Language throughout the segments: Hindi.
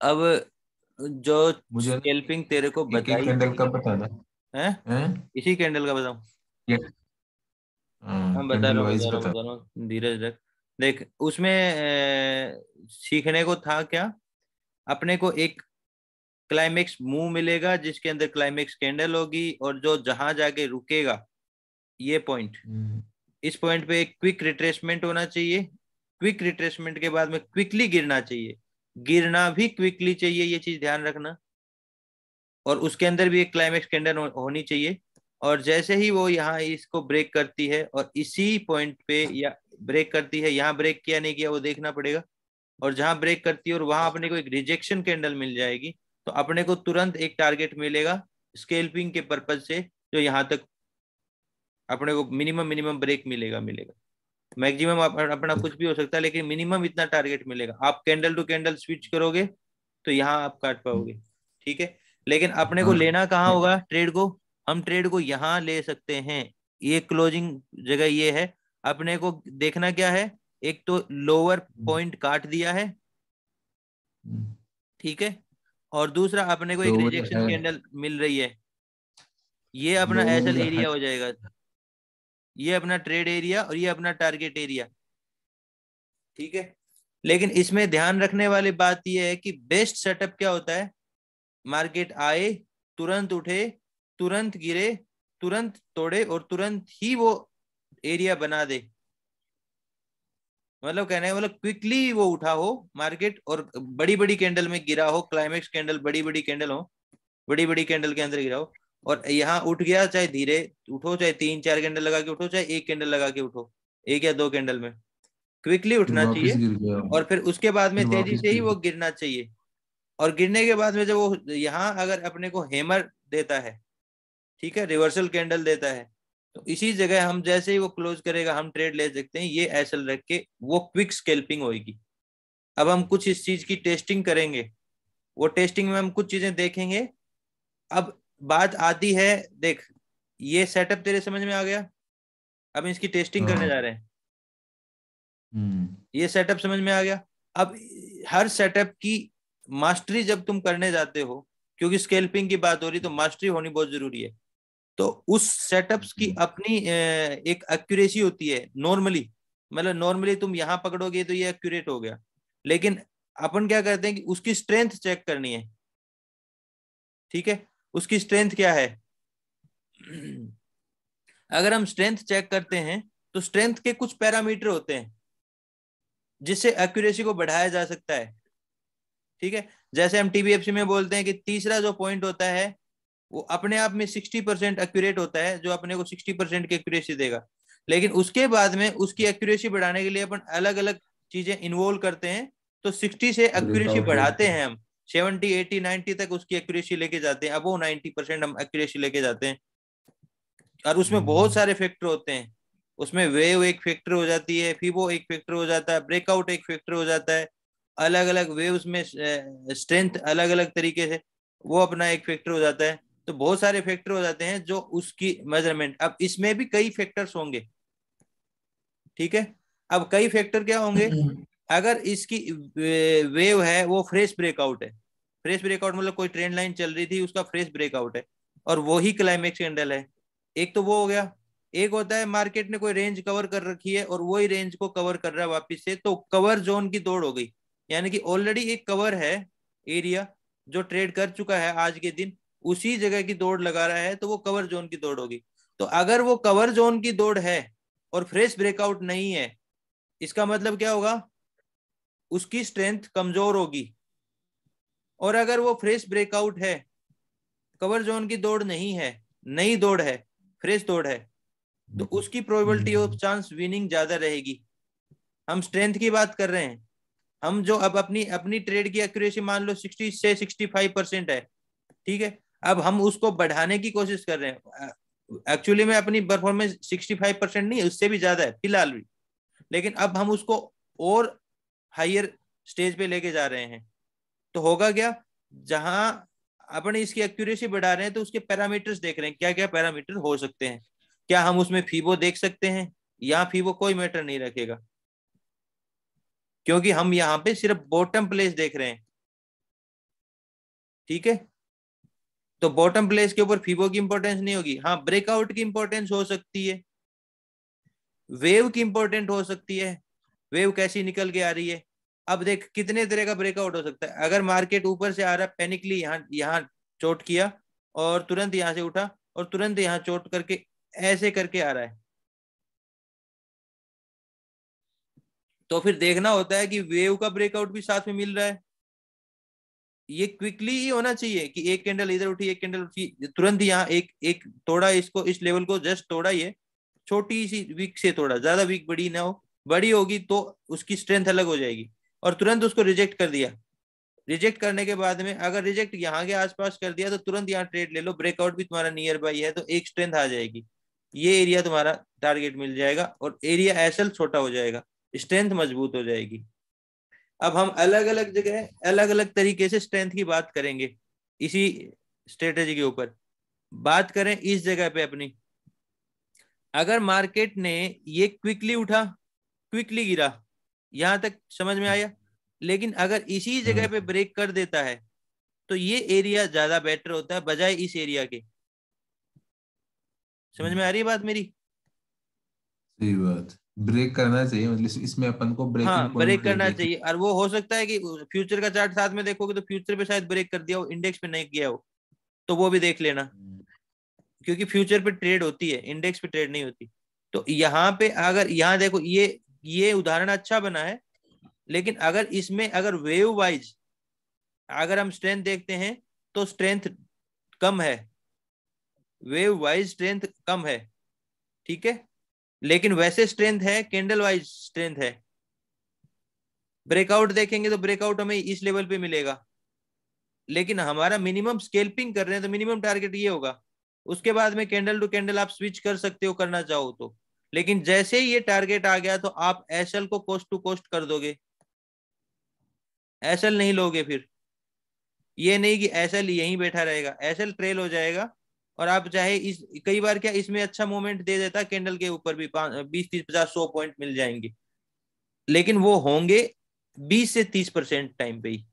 अब जो मुझे स्केल्पिंग तेरे को एक एक बताई कैंडल गई का बताना है, है। इसी कैंडल का बताऊं? ये हाँ बता रहा कैंडल हूँ वाइज बता रहा हूँ बता। बता रहा हूँ, धीरज रख। देख उसमें सीखने को था क्या, अपने को एक क्लाइमेक्स मूव मिलेगा जिसके अंदर क्लाइमेक्स कैंडल होगी, और जो जहां जाके रुकेगा ये पॉइंट, हम्म, इस पॉइंट पे एक क्विक रिट्रेसमेंट होना चाहिए। क्विक रिट्रेसमेंट के बाद में क्विकली गिरना चाहिए, गिरना भी क्विकली चाहिए, ये चीज ध्यान रखना। और उसके अंदर भी एक क्लाइमेक्स कैंडल होनी चाहिए। और जैसे ही वो यहाँ इसको ब्रेक करती है और इसी पॉइंट पे या ब्रेक करती है, यहाँ ब्रेक किया नहीं किया वो देखना पड़ेगा, और जहां ब्रेक करती है और वहां अपने को एक रिजेक्शन कैंडल मिल जाएगी, तो अपने को तुरंत एक टारगेट मिलेगा स्केल्पिंग के पर्पज से, जो यहाँ तक अपने को मिनिमम मिनिमम ब्रेक मिलेगा मिलेगा। मैक्सिमम अपना कुछ भी हो सकता है, लेकिन मिनिमम इतना टारगेट मिलेगा। आप कैंडल टू कैंडल स्विच करोगे तो यहाँ आप काट पाओगे, ठीक है। लेकिन अपने को हाँ लेना कहाँ होगा ट्रेड को, हम ट्रेड को यहाँ ले सकते हैं। ये क्लोजिंग जगह ये है, अपने को देखना क्या है, एक तो लोअर पॉइंट काट दिया है, ठीक है, और दूसरा अपने को एक लोअर रिजेक्शन है, कैंडल मिल रही है, ये अपना एसएल लोअर है। एरिया हो जाएगा, ये अपना ट्रेड एरिया और ये अपना टारगेट एरिया, ठीक है। लेकिन इसमें ध्यान रखने वाली बात यह है कि बेस्ट सेटअप क्या होता है, मार्केट आए, तुरंत उठे, तुरंत गिरे, तुरंत तोड़े और तुरंत ही वो एरिया बना दे। मतलब कहने का मतलब क्विकली वो उठा हो मार्केट और बड़ी बड़ी कैंडल में गिरा हो, क्लाइमेक्स कैंडल बड़ी बड़ी कैंडल हो, बड़ी बड़ी कैंडल के अंदर गिरा हो, और यहाँ उठ गया, चाहे धीरे उठो, चाहे तीन चार कैंडल लगा के उठो, चाहे एक कैंडल लगा के उठो, एक या दो कैंडल में क्विकली फिर उठना वापस चाहिए। गिर गया, और फिर उसके बाद में फिर तेजी वापस से ही गिर वो गया। गिरना चाहिए। और गिरने के बाद में जब वो यहाँ अगर अपने को हैमर देता है, ठीक है, रिवर्सल कैंडल देता है, तो इसी जगह हम जैसे ही वो क्लोज करेगा हम ट्रेड ले सकते हैं, ये एसएल रख के वो क्विक स्कैल्पिंग होगी। अब हम कुछ इस चीज की टेस्टिंग करेंगे, वो टेस्टिंग में हम कुछ चीजें देखेंगे। अब बात आती है, देख ये सेटअप तेरे समझ में आ गया, अब इसकी टेस्टिंग करने हाँ। जा रहे हैं। हम्म। ये सेटअप समझ में आ गया। अब हर सेटअप की मास्टरी जब तुम करने जाते हो, क्योंकि स्केल्पिंग की बात हो रही तो मास्टरी होनी बहुत जरूरी है। तो उस सेटअप्स की अपनी एक एक्यूरेसी होती है नॉर्मली, मतलब नॉर्मली तुम यहां पकड़ोगे तो ये एक्यूरेट हो गया, लेकिन अपन क्या करते हैं कि उसकी स्ट्रेंथ चेक करनी है, ठीक है। उसकी स्ट्रेंथ क्या है अगर हम स्ट्रेंथ चेक करते हैं तो स्ट्रेंथ के कुछ पैरामीटर होते हैं जिससे एक्यूरेसी को बढ़ाया जा सकता है, ठीक है। जैसे हम टीबीएफसी में बोलते हैं कि तीसरा जो पॉइंट होता है वो अपने आप में 60% एक्यूरेट होता है, जो अपने को 60% की एक्यूरेसी देगा। लेकिन उसके बाद में उसकी एक्यूरेसी बढ़ाने के लिए अपन अलग अलग चीजें इन्वॉल्व करते हैं, तो 60 से एक्यूरेसी ब्रेकआउट हो। बढ़ाते हैं हम, 70 80 90 तक उसकी एक्यूरेसी लेके जाते हैं, अब वो 90% हम एक्यूरेसी लेके जाते हैं। और उसमें बहुत हम्म, सारे फैक्टर होते हैं, उसमें वेव एक फैक्टर हो जाती है, फिबो एक फैक्टर हो जाता है, ब्रेकआउट एक फैक्टर हो जाता है, अलग अलग वेव्स में स्ट्रेंथ अलग अलग तरीके से वो अपना एक फैक्टर हो जाता है। तो बहुत सारे फैक्टर हो जाते हैं जो उसकी मेजरमेंट, अब इसमें भी कई फैक्टर्स होंगे, ठीक है। अब कई फैक्टर क्या होंगे, अगर इसकी वेव है वो फ्रेश ब्रेकआउट है, फ्रेश ब्रेकआउट मतलब कोई ट्रेंड लाइन चल रही थी उसका फ्रेश ब्रेकआउट है, और वो ही क्लाइमेक्स कैंडल है, एक तो वो हो गया। एक होता है मार्केट ने कोई रेंज कवर कर रखी है और वही रेंज को कवर कर रहा है वापस से, तो कवर जोन की दौड़ हो गई, यानी कि ऑलरेडी एक कवर है एरिया जो ट्रेड कर चुका है आज के दिन, उसी जगह की दौड़ लगा रहा है, तो वो कवर जोन की दौड़ होगी। तो अगर वो कवर जोन की दौड़ है और फ्रेश ब्रेकआउट नहीं है, इसका मतलब क्या होगा, उसकी स्ट्रेंथ कमजोर होगी। और अगर वो फ्रेश ब्रेकआउट है, कवर जोन की दौड़ नहीं है, नई दौड़ है, फ्रेश दौड़ है, तो उसकी probability of hmm, chance winning ज्यादा रहेगी। हम स्ट्रेंथ की बात कर रहे हैं, हम जो अब अपनी अपनी ट्रेड की एक्यूरेसी मान लो 60 से 65% है, ठीक है। अब हम उसको बढ़ाने की कोशिश कर रहे हैं, एक्चुअली में अपनी परफॉर्मेंस 65% नहीं है, उससे भी ज्यादा है फिलहाल भी, लेकिन अब हम उसको और हायर स्टेज पे लेके जा रहे हैं। तो होगा क्या, जहां अपन इसकी एक्यूरेसी बढ़ा रहे हैं तो उसके पैरामीटर्स देख रहे हैं क्या क्या पैरामीटर हो सकते हैं, क्या हम उसमें फीबो देख सकते हैं, या फीबो कोई मैटर नहीं रखेगा, क्योंकि हम यहाँ पे सिर्फ बॉटम प्लेस देख रहे हैं। ठीक है, तो बॉटम प्लेस के ऊपर फीबो की इंपॉर्टेंस नहीं होगी। हाँ, ब्रेकआउट की इंपॉर्टेंस हो सकती है, वेव की इंपॉर्टेंट हो सकती है, वेव कैसी निकल के आ रही है। अब देख कितने तरह का ब्रेकआउट हो सकता है। अगर मार्केट ऊपर से आ रहा है, पैनिकली यहाँ यहाँ चोट किया और तुरंत यहाँ से उठा और तुरंत यहाँ चोट करके ऐसे करके आ रहा है, तो फिर देखना होता है कि वेव का ब्रेकआउट भी साथ में मिल रहा है। ये क्विकली ही होना चाहिए कि एक कैंडल इधर उठी, एक कैंडल उठी, तुरंत यहाँ एक एक तोड़ा, इसको इस लेवल को जस्ट तोड़ा, ये छोटी सी वीक से तोड़ा, ज्यादा वीक बड़ी ना हो, बड़ी होगी तो उसकी स्ट्रेंथ अलग हो जाएगी, और तुरंत उसको रिजेक्ट कर दिया। रिजेक्ट करने के बाद में अगर रिजेक्ट यहाँ के आसपास कर दिया तो तुरंत यहाँ ट्रेड ले लो, ब्रेकआउट भी तुम्हारा नियर बाई है तो एक स्ट्रेंथ आ जाएगी, ये एरिया तुम्हारा टारगेट मिल जाएगा और एरिया एसएल छोटा हो जाएगा, स्ट्रेंथ मजबूत हो जाएगी। अब हम अलग अलग जगह अलग अलग तरीके से स्ट्रेंथ की बात करेंगे इसी स्ट्रेटेजी के ऊपर। बात करें इस जगह पे अपनी, अगर मार्केट ने ये क्विकली उठा, क्विकली गिरा, यहां तक समझ में आया, लेकिन अगर इसी जगह पे ब्रेक कर देता है तो ये एरिया ज्यादा बेटर होता है बजाय इस एरिया के। समझ में आ रही है बात मेरी? सही बात, ब्रेक करना चाहिए, मतलब इसमें अपन को ब्रेकिंग हाँ, ब्रेक पॉइंट करना देख। चाहिए, और वो हो सकता है कि फ्यूचर का चार्ट साथ में देखोगे तो फ्यूचर पे शायद ब्रेक कर दिया हो, इंडेक्स पे नहीं किया हो, तो वो भी देख लेना, क्योंकि फ्यूचर पे ट्रेड होती है, इंडेक्स पे ट्रेड नहीं होती। तो यहाँ पे अगर यहाँ देखो, ये उदाहरण अच्छा बना है, लेकिन अगर इसमें अगर वेव वाइज अगर हम स्ट्रेंथ देखते हैं तो स्ट्रेंथ कम है, वेव वाइज स्ट्रेंथ कम है, ठीक है, लेकिन वैसे स्ट्रेंथ है, कैंडल वाइज स्ट्रेंथ है। ब्रेकआउट देखेंगे तो ब्रेकआउट हमें इस लेवल पे मिलेगा, लेकिन हमारा मिनिमम स्केल्पिंग कर रहे हैं तो मिनिमम टारगेट ये होगा। उसके बाद में कैंडल टू कैंडल आप स्विच कर सकते हो करना चाहो तो, लेकिन जैसे ही ये टारगेट आ गया तो आप एसएल को कोस्ट टू कोस्ट कर दोगे, एसएल नहीं लोगे फिर। ये नहीं कि एसएल यहीं बैठा रहेगा, एसएल ट्रेल हो जाएगा, और आप चाहे इस कई बार क्या इसमें अच्छा मूवमेंट दे देता कैंडल के ऊपर भी 20 30 50 100 पॉइंट मिल जाएंगे, लेकिन वो होंगे 20 से 30% टाइम पे ही।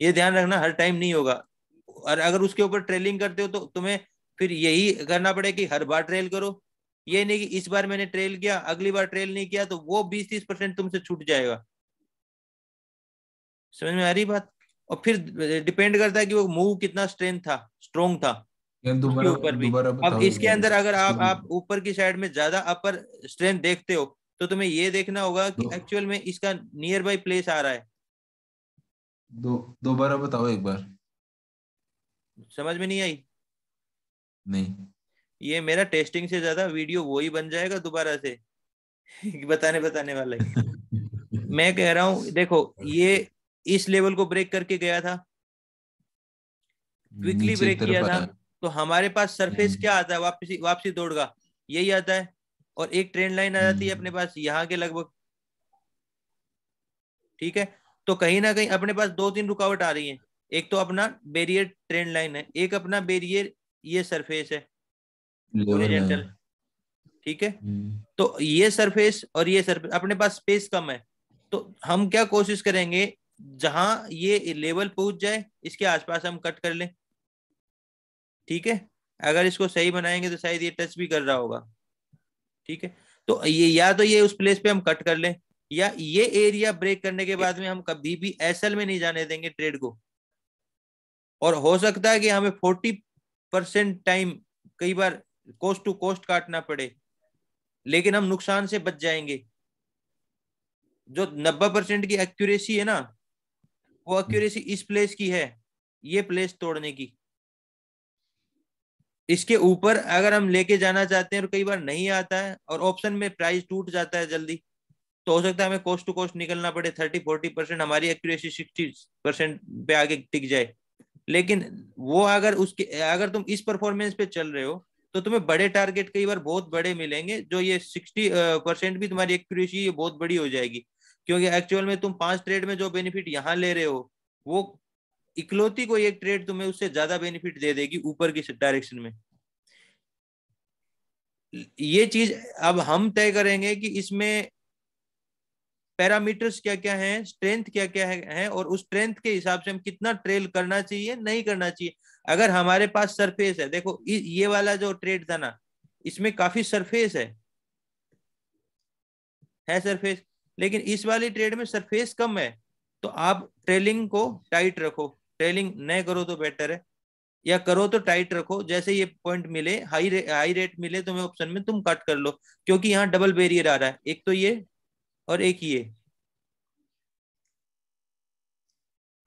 ये ध्यान रखना, हर टाइम नहीं होगा। और अगर उसके ऊपर ट्रेलिंग करते हो तो तुम्हें फिर यही करना पड़ेगा कि हर बार ट्रेल करो। ये नहीं कि इस बार मैंने ट्रेल किया, अगली बार ट्रेल नहीं किया, तो वो 20 30% तुमसे छूट जाएगा। समझ में आ रही बात? और फिर डिपेंड करता है कि वो मूव कितना स्ट्रोंग था यार उसके दोबारा ऊपर भी। दोबारा अब बताओ एक इसके बार अंदर अगर इसको। आप ऊपर की साइड में ज्यादा अपर स्ट्रेंथ देखते हो तो तुम्हें ये देखना होगा कि दो एक्चुअल में इसका नियर बाई प्लेस आ रहा है। दोबारा बताओ एक बार। समझ में नहीं आई? नहीं। ये मेरा टेस्टिंग से ज्यादा वीडियो वो ही बन जाएगा दोबारा से बताने बताने वाला ही। मैं कह रहा हूं देखो, ये इस लेवल को ब्रेक करके गया था, क्विकली नीचे की ब्रेक किया तरफ था, आया। तो हमारे पास सरफेस क्या आता है, वापसी वापसी दौड़ का यही आता है, और एक ट्रेंड लाइन आ जाती है अपने हम्म। पास यहाँ के लगभग, ठीक है। तो कहीं ना कहीं अपने पास दो तीन रुकावट आ रही है, एक तो अपना बैरियर ट्रेंड लाइन है, एक अपना बैरियर ये सरफेस है लेवल है। हॉरिजॉन्टल, ठीक है। तो ये सरफेस और ये सरफेस अपने पास स्पेस कम है, तो हम क्या कोशिश करेंगे, जहां ये लेवल पहुंच जाए इसके आसपास हम कट कर लें, ठीक है। अगर इसको सही बनाएंगे तो शायद ये टच भी कर रहा होगा, ठीक है। तो ये या तो ये उस प्लेस पे हम कट कर लें, या ये एरिया ब्रेक करने के बाद में हम कभी भी एसएल में नहीं जाने देंगे ट्रेड को, और हो सकता है कि हमें 40% टाइम कई बार कोस्ट टू कोस्ट काटना पड़े, लेकिन हम नुकसान से बच जाएंगे। जो 90% की एक्यूरेसी है ना, वो एक्यूरेसी इस प्लेस की है, ये प्लेस तोड़ने की। इसके ऊपर अगर हम लेके जाना चाहते हैं और कई बार नहीं आता है और ऑप्शन में प्राइस टूट जाता है जल्दी, तो हो सकता है हमें कोस्ट टू कोस्ट निकलना पड़े, 30 40% हमारी एक्यूरेसी 60% पे आगे टिक जाए। लेकिन वो अगर तुम इस परफॉर्मेंस पे चल रहे हो तो तुम्हें बड़े टारगेट कई बार बहुत बड़े मिलेंगे, जो ये 60% भी तुम्हारी एक्यूरेसी बहुत बड़ी हो जाएगी, क्योंकि एक्चुअल में तुम 5 ट्रेड में जो बेनिफिट यहाँ ले रहे हो, वो इकलौती कोई एक ट्रेड तुम्हें उससे ज्यादा बेनिफिट दे देगी ऊपर की डायरेक्शन में। ये चीज अब हम तय करेंगे कि इसमें पैरामीटर्स क्या क्या हैं, स्ट्रेंथ क्या क्या है, और उस स्ट्रेंथ के हिसाब से हम कितना ट्रेल करना चाहिए नहीं करना चाहिए। अगर हमारे पास सरफेस है, देखो ये वाला जो ट्रेड था ना, इसमें काफी सरफेस है सरफेस, लेकिन इस वाली ट्रेड में सरफेस कम है, तो आप ट्रेलिंग को टाइट रखो। ट्रेलिंग नहीं करो तो बेटर है, या करो तो टाइट रखो। जैसे ये पॉइंट मिले, हाई रेट मिले तुम्हें ऑप्शन में, तुम कट कर लो, क्योंकि यहाँ डबल बैरियर आ रहा है, एक तो ये और एक ये।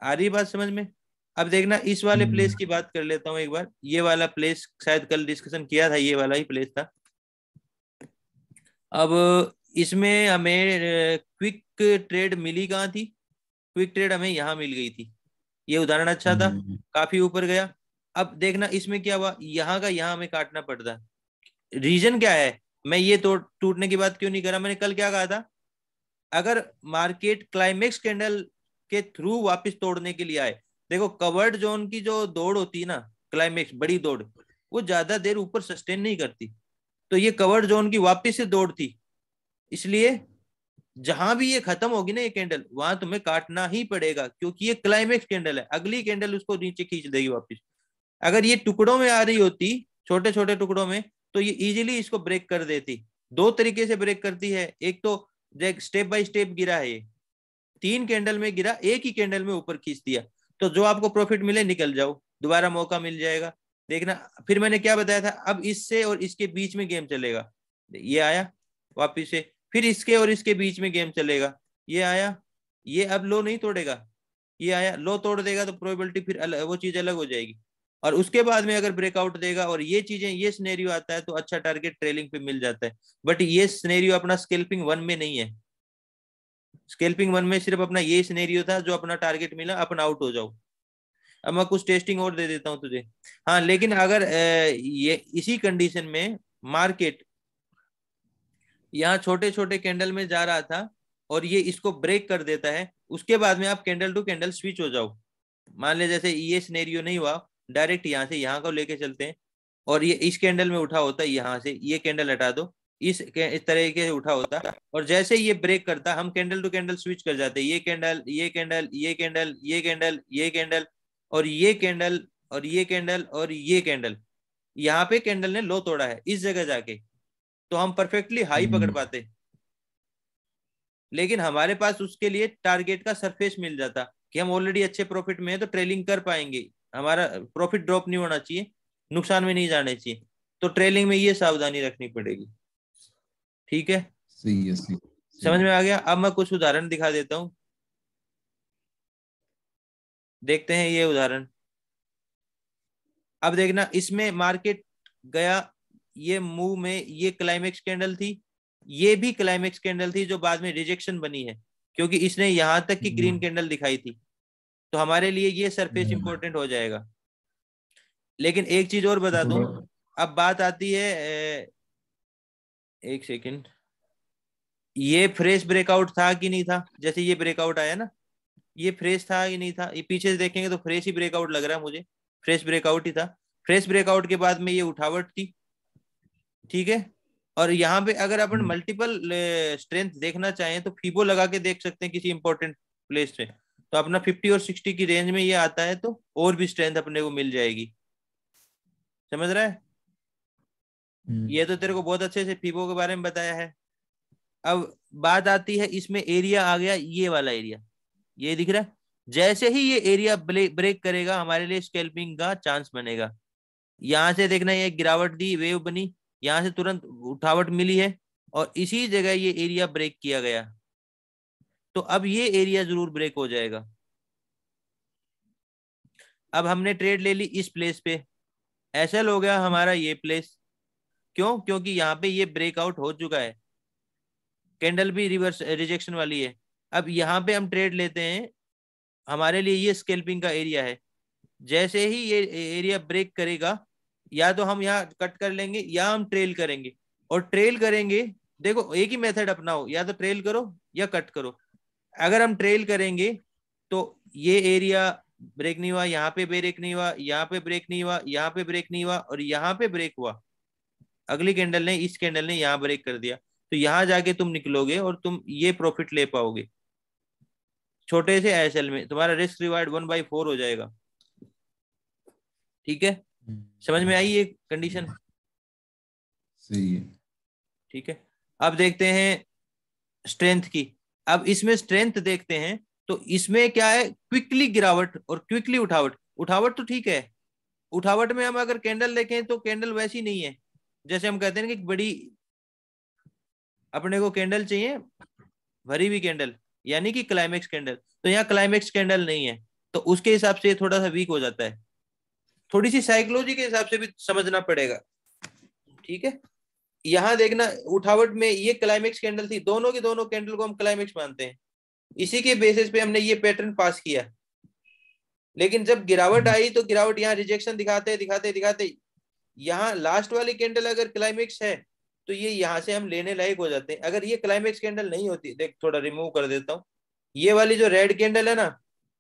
आ रही बात समझ में? अब देखना इस वाले प्लेस की बात कर लेता हूँ एक बार। ये वाला प्लेस शायद कल डिस्कशन किया था, ये वाला ही प्लेस था। अब इसमें हमें क्विक ट्रेड मिली कहाँ थी? क्विक ट्रेड हमें यहाँ मिल गई थी। ये उदाहरण अच्छा था, काफी ऊपर गया। अब देखना इसमें क्या हुआ, यहाँ का यहाँ हमें काटना पड़ता। रीजन क्या है? मैं ये टूटने की बात क्यों नहीं करा? मैंने कल क्या कहा था, अगर मार्केट क्लाइमेक्स कैंडल के थ्रू वापस तोड़ने के लिए आए, देखो कवर्ड जोन की जो दौड़ होती है ना, क्लाइमेक्स बड़ी दौड़, वो ज्यादा देर ऊपर सस्टेन नहीं करती। तो ये कवर्ड जोन की वापस से दौड़ थी, इसलिए जहां भी ये खत्म होगी ना ये कैंडल, वहां तुम्हें काटना ही पड़ेगा, क्योंकि ये क्लाइमेक्स कैंडल है। अगली कैंडल उसको नीचे खींच देगी वापस। अगर ये टुकड़ों में आ रही होती, छोटे छोटे टुकड़ों में, तो ये इजीली इसको ब्रेक कर देती। दो तरीके से ब्रेक करती है, एक तो स्टेप बाय स्टेप गिरा है, ये 3 कैंडल में गिरा, एक ही कैंडल में ऊपर खींच दिया, तो जो आपको प्रॉफिट मिले निकल जाओ, दोबारा मौका मिल जाएगा। देखना फिर मैंने क्या बताया था, अब इससे और इसके बीच में गेम चलेगा। ये आया वापिस से, फिर इसके और इसके बीच में गेम चलेगा। ये आया, ये अब लो नहीं तोड़ेगा, ये आया लो तोड़ देगा, तो प्रोबेबिलिटी फिर वो चीज अलग हो जाएगी। और उसके बाद में अगर ब्रेकआउट देगा और ये चीजें, ये सिनेरियो आता है, तो अच्छा टारगेट ट्रेलिंग पे मिल जाता है। बट ये सिनेरियो अपना स्कैल्पिंग 1 में नहीं है। स्कैल्पिंग 1 में सिर्फ अपना ये सिनेरियो था, जो अपना टारगेट मिला अपन आउट हो जाओ। अब मैं कुछ टेस्टिंग और दे देता हूं तुझे। हाँ, लेकिन अगर ये इसी कंडीशन में मार्केट यहाँ छोटे छोटे कैंडल में जा रहा था और ये इसको ब्रेक कर देता है, उसके बाद में आप कैंडल टू कैंडल स्विच हो जाओ। मान ले जैसे ये सिनेरियो नहीं हुआ, डायरेक्ट यहाँ से यहाँ को लेके चलते हैं, और ये इस कैंडल में उठा होता है, यहाँ से ये कैंडल हटा दो, इस तरीके से उठा होता, और जैसे ये ब्रेक करता, हम कैंडल टू कैंडल स्विच कर जाते, ये कैंडल, ये कैंडल, ये कैंडल, ये कैंडल, ये कैंडल, और ये कैंडल, और ये कैंडल, और ये कैंडल। यहाँ पे कैंडल ने लो तोड़ा है इस जगह जाके, तो हम परफेक्टली हाई पकड़ पाते। लेकिन हमारे पास उसके लिए टारगेट का सरफेस मिल जाता कि हम ऑलरेडी अच्छे प्रॉफिट में है, तो ट्रेलिंग कर पाएंगे, हमारा प्रॉफिट ड्रॉप नहीं होना चाहिए, नुकसान में नहीं जाने चाहिए। तो ट्रेलिंग में ये सावधानी रखनी पड़ेगी। ठीक है, सही है, सही समझ है। में आ गया? अब मैं कुछ उदाहरण दिखा देता हूं, देखते हैं ये उदाहरण। अब देखना इसमें मार्केट गया, ये मूव में ये क्लाइमेक्स कैंडल थी, ये भी क्लाइमेक्स कैंडल थी, जो बाद में रिजेक्शन बनी है, क्योंकि इसने यहां तक की ग्रीन कैंडल दिखाई थी। तो हमारे लिए ये सरफेस इंपॉर्टेंट हो जाएगा। लेकिन एक चीज और बता दूं, थोड़ा अब बात आती है एक सेकंड, ये फ्रेश ब्रेकआउट था कि नहीं था? जैसे ये ब्रेकआउट आया ना, ये फ्रेश था कि नहीं था? ये पीछे से देखेंगे तो फ्रेश ही ब्रेकआउट लग रहा है मुझे, फ्रेश ब्रेकआउट ही था। फ्रेश ब्रेकआउट के बाद में ये उठावट थी, ठीक है। और यहाँ पे अगर अपन मल्टीपल स्ट्रेंथ देखना चाहें, तो फीबो लगा के देख सकते हैं किसी इंपॉर्टेंट प्लेस पे, तो अपना 50 और 60 की रेंज में ये आता है, तो और भी स्ट्रेंथ अपने को मिल जाएगी। समझ रहा है? ये तो तेरे को बहुत अच्छे से फीबो के बारे में बताया है। अब बात आती है, इसमें एरिया आ गया, ये वाला एरिया, ये दिख रहा है। जैसे ही ये एरिया ब्रेक करेगा, हमारे लिए स्कैल्पिंग का चांस बनेगा। यहां से देखना, ये गिरावट दी, वेव बनी, यहां से तुरंत उठावट मिली है, और इसी जगह ये एरिया ब्रेक किया गया, तो अब ये एरिया जरूर ब्रेक हो जाएगा। अब हमने ट्रेड ले ली इस प्लेस पे, ऐसा हो गया हमारा ये प्लेस। क्यों? क्योंकि यहाँ पे ये ब्रेकआउट हो चुका है, कैंडल भी रिवर्स रिजेक्शन वाली है। अब यहाँ पे हम ट्रेड लेते हैं, हमारे लिए ये स्कैल्पिंग का एरिया है। जैसे ही ये एरिया ब्रेक करेगा, या तो हम यहाँ कट कर लेंगे, या हम ट्रेल करेंगे। और ट्रेल करेंगे, देखो एक ही मेथड अपनाओ, या तो ट्रेल करो या कट करो। अगर हम ट्रेल करेंगे, तो ये एरिया ब्रेक नहीं हुआ, यहाँ पे ब्रेक नहीं हुआ, यहाँ पे ब्रेक नहीं हुआ, यहाँ पे ब्रेक नहीं हुआ, और यहाँ पे ब्रेक हुआ। अगली कैंडल ने, इस कैंडल ने यहाँ ब्रेक कर दिया। तो यहाँ जाके तुम निकलोगे और तुम ये प्रॉफिट ले पाओगे। छोटे से आईएसएल में तुम्हारा रिस्क रिवार्ड 1/4 हो जाएगा। ठीक है, समझ में आई ये कंडीशन? सही है। ठीक है, अब देखते हैं स्ट्रेंथ की। अब इसमें स्ट्रेंथ देखते हैं, तो इसमें क्या है, क्विकली गिरावट और क्विकली उठावट। उठावट तो ठीक है, उठावट में हम अगर कैंडल देखें तो कैंडल वैसी नहीं है। जैसे हम कहते हैं कि बड़ी, अपने को कैंडल चाहिए भरी हुई कैंडल, यानी कि क्लाइमेक्स कैंडल, तो यहाँ क्लाइमेक्स कैंडल नहीं है, तो उसके हिसाब से थोड़ा सा वीक हो जाता है। थोड़ी सी साइकोलॉजी के हिसाब से भी समझना पड़ेगा। ठीक है, यहाँ देखना उठावट में ये क्लाइमेक्स कैंडल थी, दोनों के दोनों कैंडल को हम क्लाइमेक्स मानते हैं, इसी के बेसिस पे हमने ये पैटर्न पास किया। लेकिन जब गिरावट आई तो गिरावट यहाँ रिजेक्शन दिखाते दिखाते दिखाते, यहाँ लास्ट वाली कैंडल अगर क्लाइमेक्स है तो ये यहाँ से हम लेने लायक हो जाते हैं। अगर ये क्लाइमेक्स कैंडल नहीं होती, देख थोड़ा रिमूव कर देता हूँ, ये वाली जो रेड कैंडल है ना,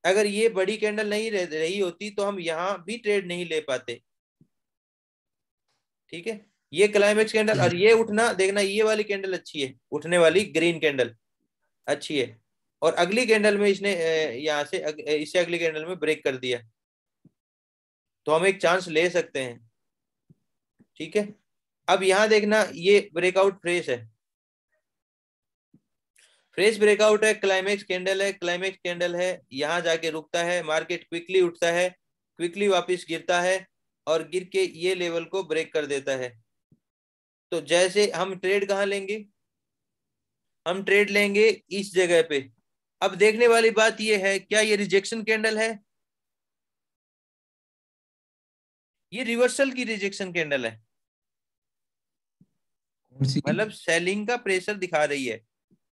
अगर ये बड़ी कैंडल नहीं रही होती तो हम यहाँ भी ट्रेड नहीं ले पाते। ठीक है, ये क्लाइमेक्स कैंडल और ये उठना देखना, ये वाली कैंडल अच्छी है, उठने वाली ग्रीन कैंडल अच्छी है, और अगली कैंडल में इसने यहाँ से इससे अगली कैंडल में ब्रेक कर दिया, तो हम एक चांस ले सकते हैं। ठीक है, अब यहां देखना ये ब्रेकआउट फ्रेश है, फ्रेश ब्रेकआउट है, क्लाइमेक्स कैंडल है, क्लाइमेक्स कैंडल है, यहां जाके रुकता है, मार्केट क्विकली उठता है, क्विकली वापस गिरता है, और गिर के ये लेवल को ब्रेक कर देता है। तो जैसे हम ट्रेड कहाँ लेंगे, हम ट्रेड लेंगे इस जगह पे। अब देखने वाली बात ये है, क्या ये रिजेक्शन कैंडल है? ये रिवर्सल की रिजेक्शन कैंडल है, कौन सी? मतलब सेलिंग का प्रेशर दिखा रही है।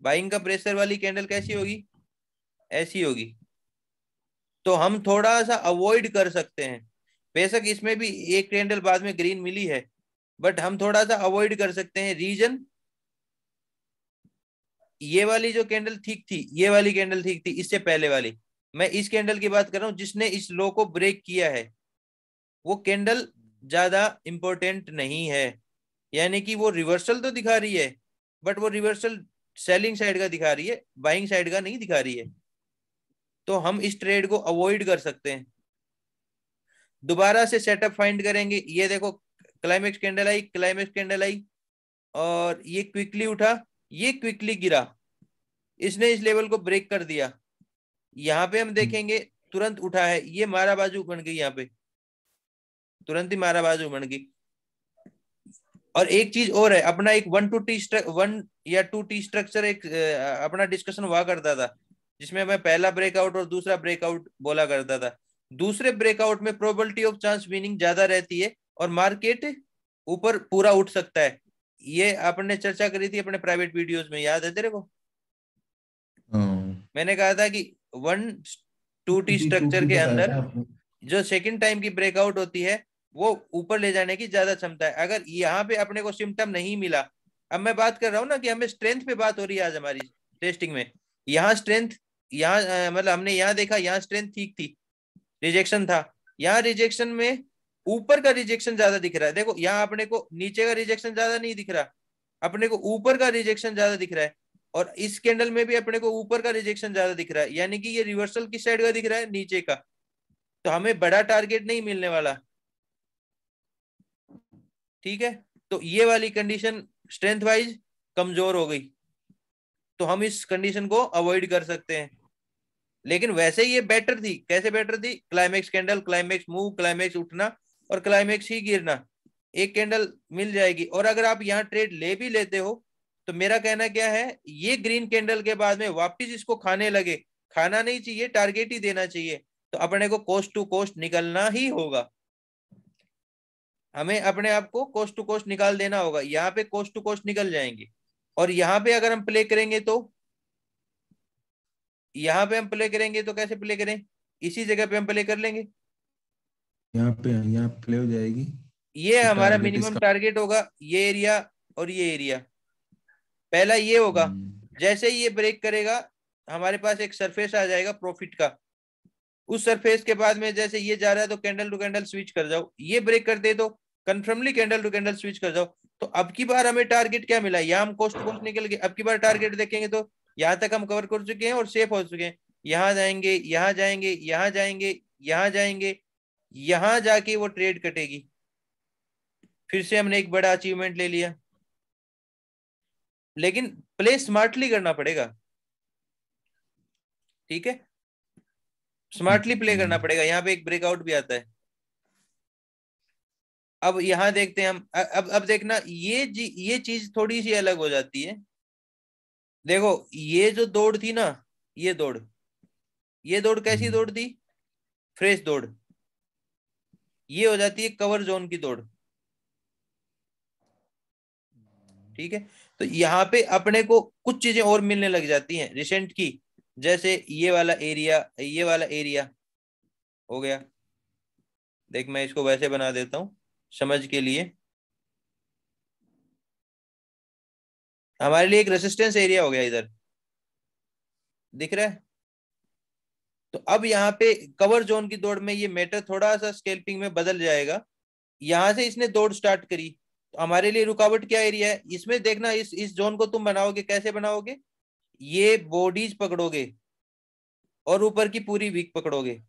बाइंग का प्रेशर वाली कैंडल कैसी होगी, ऐसी होगी। तो हम थोड़ा सा अवॉइड कर सकते हैं, बेशक इसमें भी एक कैंडल बाद में ग्रीन मिली है, बट हम थोड़ा सा अवॉइड कर सकते हैं। रीजन, ये वाली जो कैंडल ठीक थी, ये वाली कैंडल ठीक थी, इससे पहले वाली, मैं इस कैंडल की बात कर रहा हूं जिसने इस लो को ब्रेक किया है, वो कैंडल ज्यादा इंपॉर्टेंट नहीं है। यानी कि वो रिवर्सल तो दिखा रही है, बट वो रिवर्सल सेलिंग साइड का दिखा रही है, बाइंग साइड का नहीं दिखा रही है, तो हम इस ट्रेड को अवॉइड कर सकते हैं। दोबारा से सेटअप फाइंड करेंगे, ये देखो क्लाइमेक्स कैंडल आई, क्लाइमेक्स कैंडल आई, और ये क्विकली उठा, ये क्विकली गिरा, इसने इस लेवल को ब्रेक कर दिया। यहाँ पे हम देखेंगे तुरंत उठा है, ये मारा बाजू बन गई, यहाँ पे तुरंत ही मारा बाजू बन गई। और एक चीज और है, अपना एक 1 या 2T स्ट्रक्चर एक अपना डिस्कशन हुआ करता था, जिसमें मैं पहला ब्रेकआउट और दूसरा ब्रेकआउट बोला करता था। दूसरे ब्रेकआउट में प्रोबेबिलिटी ऑफ चांस विनिंग ज्यादा रहती है और मार्केट ऊपर पूरा उठ सकता है। ये आपने चर्चा करी थी अपने प्राइवेट वीडियोस में, याद है तेरे को? मैंने कहा था कि 1 2T टू स्ट्रक्चर टी के बताया अंदर था आपने। जो सेकंड टाइम की ब्रेकआउट होती है वो ऊपर ले जाने की ज्यादा क्षमता है। अगर यहाँ पे अपने को सिम्टम नहीं मिला, अब मैं बात कर रहा हूँ ना कि हमें स्ट्रेंथ पे बात हो रही है आज हमारी टेस्टिंग में। यहाँ स्ट्रेंथ, यहाँ मतलब हमने यहाँ देखा, यहाँ स्ट्रेंथ ठीक थी, रिजेक्शन था, यहाँ रिजेक्शन में ऊपर का रिजेक्शन ज्यादा दिख रहा है। देखो यहाँ अपने को नीचे का रिजेक्शन ज्यादा नहीं दिख रहा, अपने को ऊपर का रिजेक्शन ज्यादा दिख रहा है, और इस कैंडल में भी अपने को ऊपर का रिजेक्शन ज्यादा दिख रहा है, यानी कि ये रिवर्सल किस साइड का दिख रहा है, नीचे का। तो हमें बड़ा टारगेट नहीं मिलने वाला। ठीक है, तो ये वाली कंडीशन स्ट्रेंथ वाइज कमजोर हो गई, तो हम इस कंडीशन को अवॉइड कर सकते हैं। लेकिन वैसे ये बेटर थी, कैसे बेटर थी, climax candle, climax move, climax उठना और क्लाइमेक्स ही गिरना, एक कैंडल मिल जाएगी। और अगर आप यहाँ ट्रेड ले भी लेते हो तो मेरा कहना क्या है, ये ग्रीन कैंडल के बाद में वापिस इसको खाने लगे, खाना नहीं चाहिए, टारगेट ही देना चाहिए, तो अपने को कोस्ट टू कोस्ट निकलना ही होगा। हमें अपने आप को कोस्ट टू कोस्ट निकाल देना होगा, यहाँ पे कोस्ट टू कोस्ट निकल जाएंगे। और यहाँ पे अगर हम प्ले करेंगे तो, यहाँ पे हम प्ले करेंगे तो कैसे प्ले करें, इसी जगह पे हम प्ले कर लेंगे। यहाँ प्ले हो जाएगी। ये तो हमारा टारगेट मिनिमम इसका। टारगेट होगा, ये एरिया और ये एरिया। पहला ये होगा, जैसे ही ये ब्रेक करेगा हमारे पास एक सरफेस आ जाएगा प्रॉफिट का। उस सरफेस के बाद में जैसे ये जा रहा है तो कैंडल टू कैंडल स्विच कर जाओ, ये ब्रेक कर दे तो confirmly candle to candle switch कर जाओ। तो अब की बार हमें टारगेट क्या मिला, यहाँ हम कोस्ट कोस्ट निकल गए, अब की बार टारगेट देखेंगे तो यहाँ तक हम कवर कर चुके हैं और सेफ हो चुके हैं। यहाँ जाएंगे, यहाँ जाएंगे, यहाँ जाएंगे, यहाँ जाएंगे, यहाँ जाके वो ट्रेड कटेगी। फिर से हमने एक बड़ा अचीवमेंट ले लिया, लेकिन प्ले स्मार्टली करना पड़ेगा। ठीक है, स्मार्टली प्ले करना हम्म, पड़ेगा। यहाँ पे एक ब्रेकआउट भी आता है। अब यहाँ देखते हैं हम, अब देखना ये चीज थोड़ी सी अलग हो जाती है। देखो ये जो दौड़ थी ना, ये दौड़, ये दौड़ कैसी हम्म, दौड़ थी, फ्रेश दौड़। ये हो जाती है कवर जोन की दौड़। ठीक है, तो यहाँ पे अपने को कुछ चीजें और मिलने लग जाती हैं रिसेंट की, जैसे ये वाला एरिया, ये वाला एरिया हो गया। देख मैं इसको वैसे बना देता हूँ समझ के लिए, हमारे लिए एक रेसिस्टेंस एरिया हो गया इधर, दिख रहा है। तो अब यहाँ पे कवर जोन की दौड़ में ये मैटर थोड़ा सा स्केल्पिंग में बदल जाएगा। यहां से इसने दौड़ स्टार्ट करी, तो हमारे लिए रुकावट क्या एरिया है इसमें, देखना इस जोन को तुम बनाओगे कैसे बनाओगे, ये बॉडीज पकड़ोगे और ऊपर की पूरी वीक पकड़ोगे।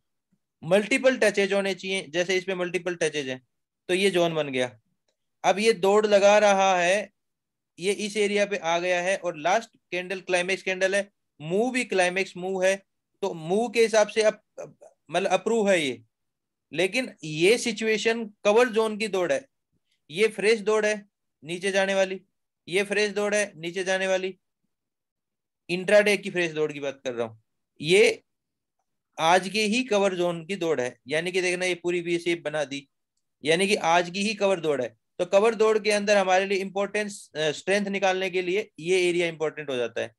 मल्टीपल टचेज होने चाहिए, जैसे इसमें मल्टीपल टचेज हैं, तो ये जोन बन गया। अब ये दौड़ लगा रहा है, ये इस एरिया पे आ गया है, और लास्ट कैंडल क्लाइमेक्स कैंडल है, मूव भी क्लाइमेक्स मूव है, तो मूव के हिसाब से अब मतलब अप्रूव है ये। लेकिन ये सिचुएशन कवर जोन की दौड़ है, ये फ्रेश दौड़ है नीचे जाने वाली, ये फ्रेश दौड़ है नीचे जाने वाली, इंट्राडे की फ्रेश दौड़ की बात कर रहा हूं। ये आज के ही कवर जोन की दौड़ है, यानी कि देखना ये पूरी वी शेप बना दी, यानी कि आज की ही कवर दौड़ है। तो कवर दौड़ के अंदर हमारे लिए इंपॉर्टेंट स्ट्रेंथ निकालने के लिए ये एरिया इंपॉर्टेंट हो जाता है।